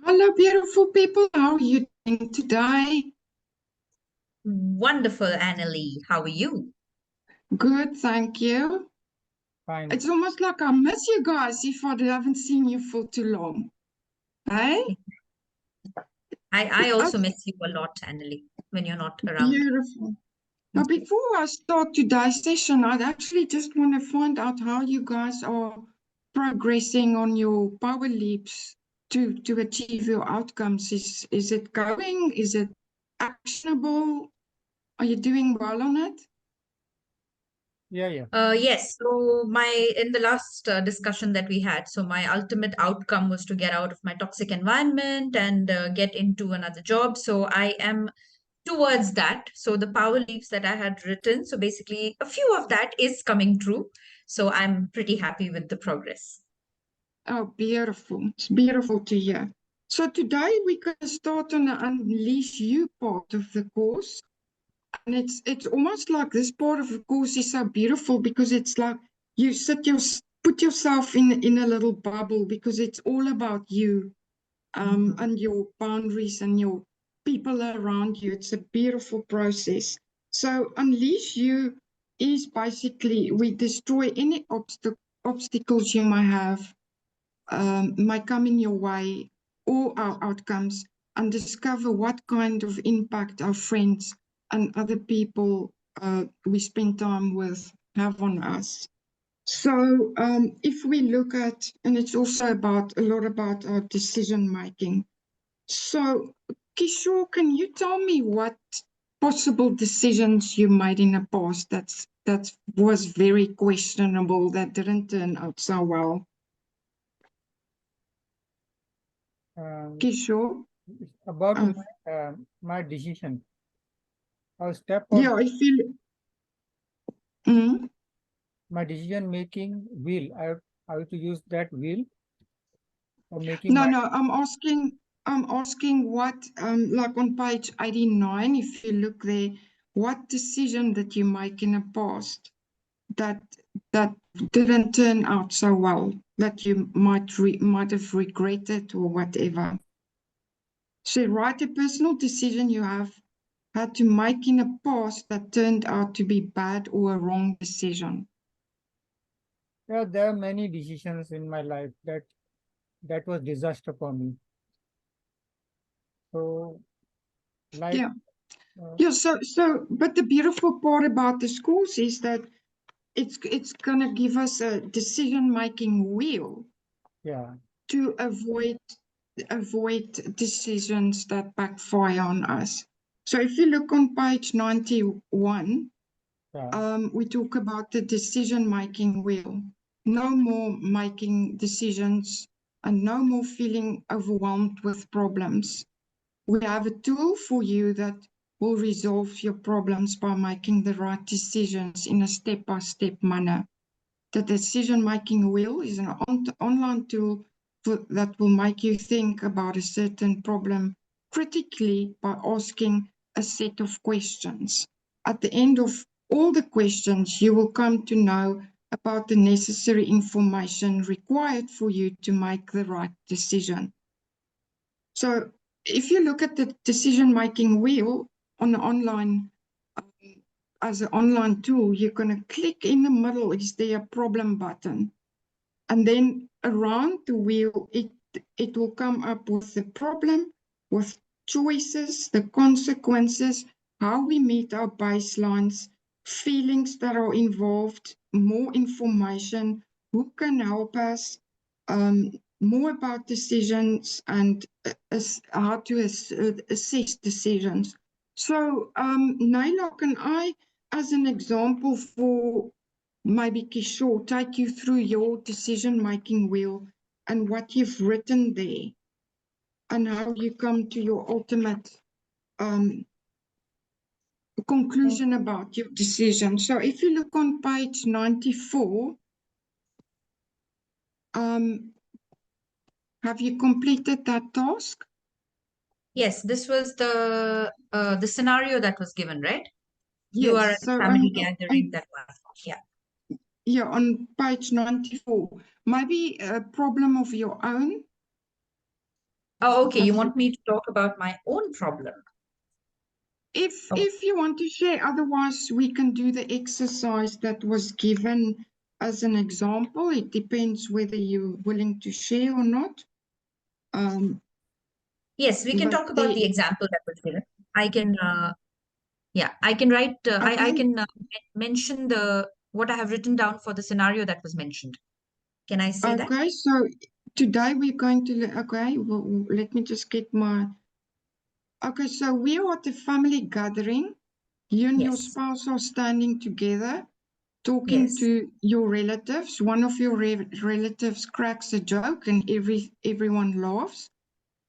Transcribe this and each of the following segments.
Hello, beautiful people. How are you doing today? Wonderful, Annalie. How are you? Good, thank you. Fine. It's almost like I miss you guys if I haven't seen you for too long. Hey? I also Okay, miss you a lot, Annalie, when you're not around. beautiful. Now, before I start today's session, I'd actually just want to find out how you guys are progressing on your power leaps to achieve your outcomes. Is it going? Is it actionable? Are you doing well on it? Yeah. Yes, so my in the last discussion that we had, so my ultimate outcome was to get out of my toxic environment and get into another job. So I am towards that. So the power leaps that I had written, so basically a few of that is coming true. So I'm pretty happy with the progress. Oh, beautiful. It's beautiful to hear. So today we're going to start on the Unleash You part of the course. And it's almost like this part of the course is so beautiful because it's like you put yourself in a little bubble because it's all about you and your boundaries and your people around you. It's a beautiful process. So Unleash You is basically we destroy any obstacles you might have might come in your way or our outcomes and discover what kind of impact our friends and other people we spend time with have on us. So if we look at, and it's also about a lot about our decision making. So Kishore, can you tell me what possible decisions you made in the past that was very questionable that didn't turn out so well? Kishore? It's about Um, my decision. I'll step out yeah, I feel. Mm, my decision making wheel. I have to use that wheel for making no, my. no, I'm asking what, like on page 89, if you look there, what decision that you make in the past that that didn't turn out so well, that you might have regretted or whatever. So write a personal decision you have had to make in the past that turned out to be bad or a wrong decision. Yeah, there are many decisions in my life that was disaster for me. So, like, Yeah. uh, Yeah, but the beautiful part about the schools is that it's gonna give us a decision-making wheel yeah, to avoid decisions that backfire on us. So if you look on page 91, yeah, we talk about the decision-making wheel. No more making decisions and no more feeling overwhelmed with problems. We have a tool for you that will resolve your problems by making the right decisions in a step-by-step manner. The decision-making wheel is an online tool that will make you think about a certain problem critically by asking a set of questions. At the end of all the questions, you will come to know about the necessary information required for you to make the right decision. So if you look at the decision-making wheel on the online, as an online tool, you're going to click in the middle, is there a problem button? And then around the wheel, it will come up with the problem, with choices, the consequences, how we meet our baselines, feelings that are involved, more information, who can help us, more about decisions and how to assess decisions. So, Naila, can I, as an example for maybe Kishore, take you through your decision-making wheel and what you've written there and how you come to your ultimate um, conclusion about your decision. So if you look on page 94, um, have you completed that task? Yes, this was the scenario that was given, right? You are Yes. at a So family gathering, that one. Yeah. yeah, on page 94, maybe a problem of your own. Oh, okay. You That's want me to talk about my own problem? Oh, if you want to share, otherwise we can do the exercise that was given as an example. It depends whether you're willing to share or not. yes, we can But talk about the example that was given. I can, yeah, I can write, I okay, can mention what I have written down for the scenario that was mentioned. Can I say that? okay. So today we're going to okay. Well, let me just get my okay. So we are at a family gathering. You and your Yes, spouse are standing together, talking yes. to your relatives. One of your relatives cracks a joke, and everyone laughs.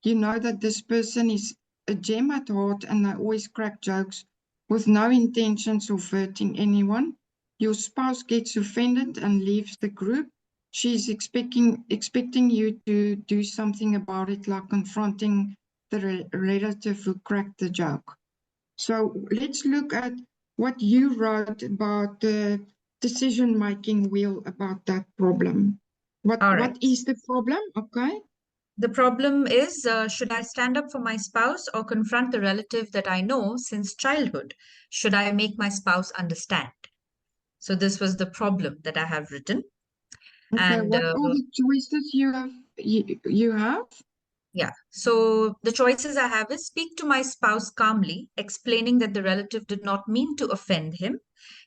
You know that this person is a gem at heart and they always crack jokes with no intentions of hurting anyone. Your spouse gets offended and leaves the group. She's expecting you to do something about it, like confronting the relative who cracked the joke. So let's look at what you wrote about the decision-making wheel about that problem. All What right. is the problem? Okay. The problem is, should I stand up for my spouse or confront the relative that I know since childhood? Should I make my spouse understand? So this was the problem that I have written. Okay, And what are the choices you have? yeah, so the choices I have is speak to my spouse calmly, explaining that the relative did not mean to offend him.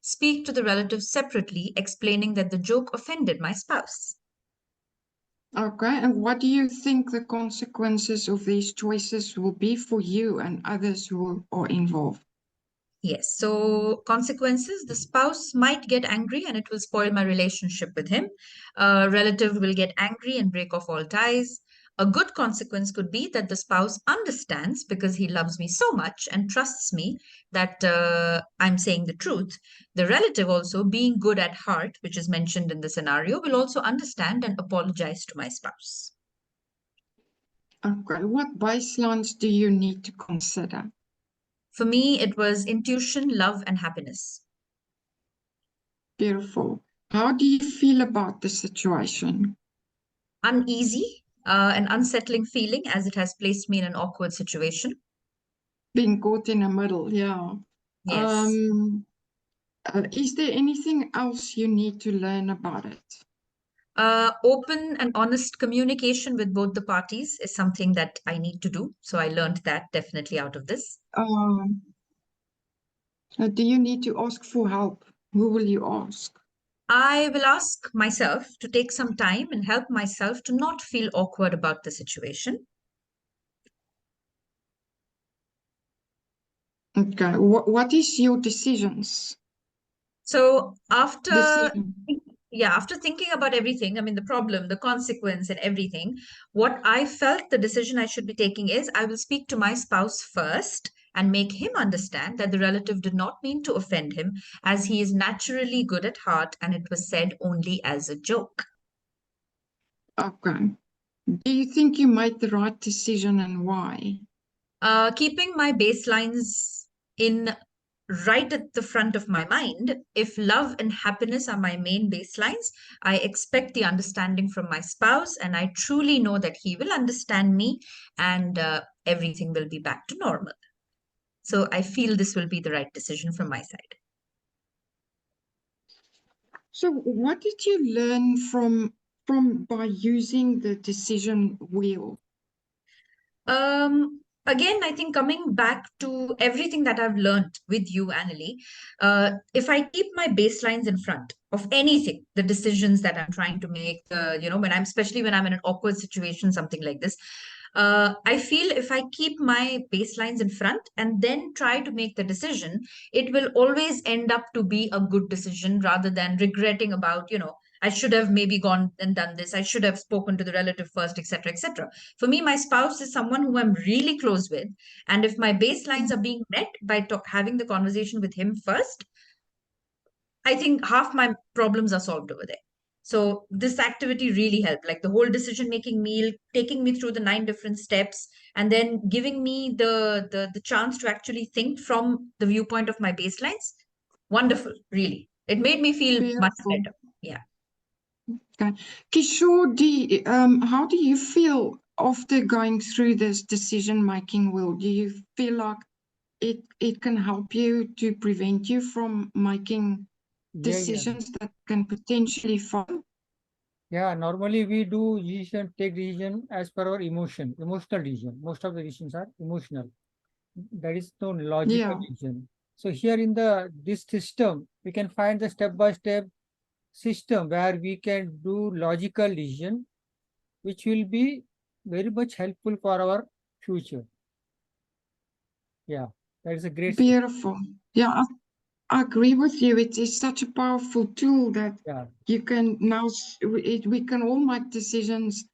Speak to the relative separately, explaining that the joke offended my spouse. Okay, and what do you think the consequences of these choices will be for you and others who are involved? Yes, so consequences, the spouse might get angry and it will spoil my relationship with him. A relative will get angry and break off all ties. A good consequence could be that the spouse understands because he loves me so much and trusts me that I'm saying the truth. The relative also, being good at heart, which is mentioned in the scenario, will also understand and apologize to my spouse. Okay, what baselines do you need to consider? For me, it was intuition, love, and happiness. Beautiful. How do you feel about the situation? Uneasy, an unsettling feeling as it has placed me in an awkward situation. Being caught in the middle, yeah. Yes. Is there anything else you need to learn about it? Open and honest communication with both the parties is something that I need to do. So I learned that definitely out of this. Um, do you need to ask for help? Who will you ask? I will ask myself to take some time and help myself to not feel awkward about the situation. Okay, what is your decisions? So after Decision. yeah, after thinking about everything, I mean the problem, the consequence and everything, what I felt the decision I should be taking is I will speak to my spouse first and make him understand that the relative did not mean to offend him as he is naturally good at heart and it was said only as a joke. Okay. Do you think you made the right decision and why? Keeping my baselines in right at the front of my mind, if love and happiness are my main baselines, I expect the understanding from my spouse, and I truly know that he will understand me and everything will be back to normal. So I feel this will be the right decision from my side. So what did you learn by using the decision wheel? Again, I think coming back to everything that I've learned with you, Annalie, if I keep my baselines in front of anything, the decisions that I'm trying to make, when I'm, especially when I'm in an awkward situation, something like this, I feel if I keep my baselines in front and then try to make the decision, it will always end up to be a good decision rather than regretting about, I should have maybe gone and done this. I should have spoken to the relative first, etc., etc. For me, my spouse is someone who I'm really close with. And if my baselines are being met by having the conversation with him first, I think half my problems are solved over there. So this activity really helped, like the whole decision-making meal, taking me through the 9 different steps, and then giving me the chance to actually think from the viewpoint of my baselines. Wonderful, really. It made me feel much Beautiful. better. Yeah. Okay. Kishore, how do you feel after going through this decision-making wheel, do you feel like it can help you to prevent you from making Yeah, yeah. decisions that can potentially fail? Yeah, normally we do take decision as per our emotional decision. Most of the decisions are emotional. There is no logical Yeah, decision. So here in this system, we can find the step-by-step system where we can do logical decision, which will be very much helpful for our future. Yeah, that is a great system. beautiful. Yeah, I agree with you. It is such a powerful tool that Yeah, you can now we can all make decisions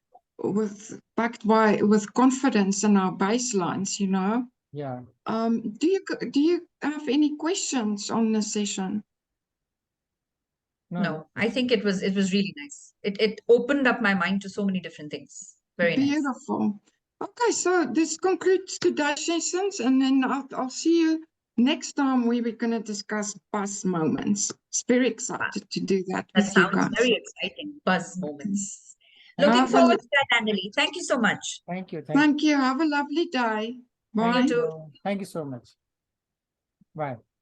backed by with confidence in our baselines, you know. yeah. Do you have any questions on this session? No, No, I think it was really nice. It opened up my mind to so many different things. Very nice. Beautiful. Okay, so this concludes today's sessions, and then I'll see you next time where we're going to discuss buzz moments. It's very excited to do that That with you sounds guys. very exciting. Buzz moments. Looking Have forward a, to that, Annalie. Thank you so much. thank you. thank you. Have a lovely day. Thank Bye. You too. you. Thank you so much. Bye.